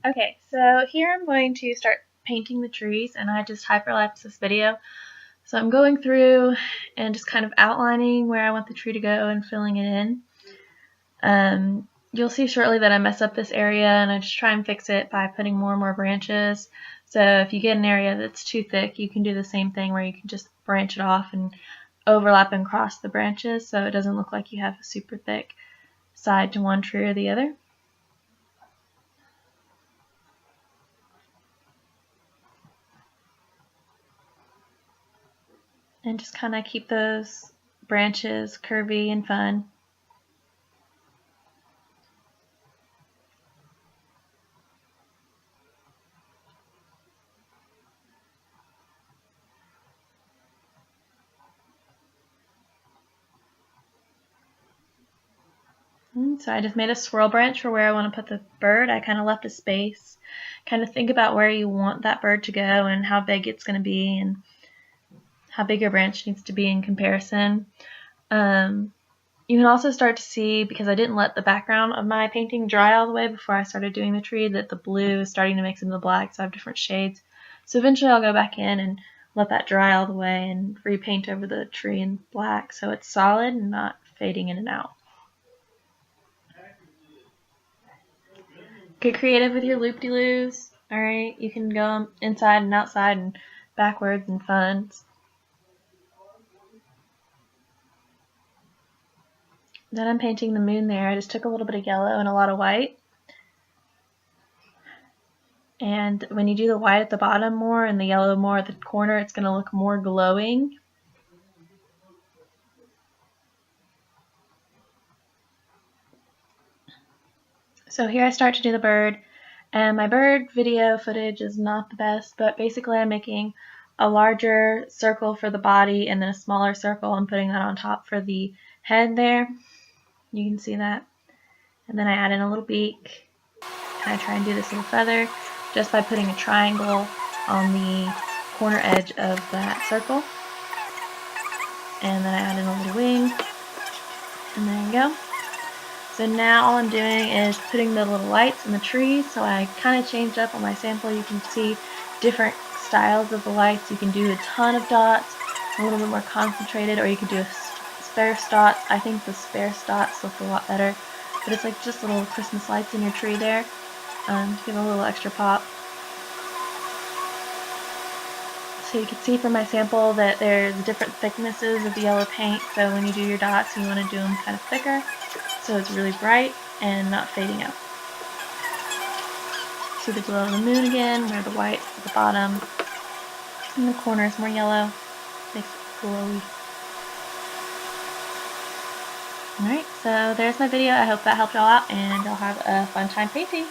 Okay, so here I'm going to start painting the trees, and I just hyperlapsed this video. So I'm going through and just kind of outlining where I want the tree to go and filling it in. You'll see shortly that I mess up this area, and I just try and fix it by putting more and more branches. So if you get an area that's too thick, you can do the same thing where you can just branch it off and overlap and cross the branches so it doesn't look like you have a super thick side to one tree or the other. And just kind of keep those branches curvy and fun. So I just made a swirl branch for where I want to put the bird. I kind of left a space. Kind of think about where you want that bird to go and how big it's going to be and how big your branch needs to be in comparison. You can also start to see, because I didn't let the background of my painting dry all the way before I started doing the tree, that the blue is starting to mix into the black, so I have different shades. So eventually I'll go back in and let that dry all the way and repaint over the tree in black so it's solid and not fading in and out. Get creative with your loop-de-loos. Alright, you can go inside and outside and backwards and fun. Then I'm painting the moon there. I just took a little bit of yellow and a lot of white. And when you do the white at the bottom more and the yellow more at the corner, it's going to look more glowing. So here I start to do the bird. And my bird video footage is not the best, but basically I'm making a larger circle for the body and then a smaller circle and putting that on top for the head there. You can see that. And then I add in a little beak. And I try and do this little feather just by putting a triangle on the corner edge of that circle. And then I add in a little wing. And there you go. So now all I'm doing is putting the little lights in the trees. So I kind of changed up on my sample. You can see different styles of the lights. You can do a ton of dots, a little bit more concentrated, or you can do a sparse dots. I think the sparse dots look a lot better. But it's like just little Christmas lights in your tree there. Give it a little extra pop. So you can see from my sample that there's different thicknesses of the yellow paint. So when you do your dots, you want to do them kind of thicker, so it's really bright and not fading out. See the glow of the moon again, where the white at the bottom and the corner is more yellow, makes it glowy. Alright, so there's my video. I hope that helped y'all out and y'all have a fun time painting.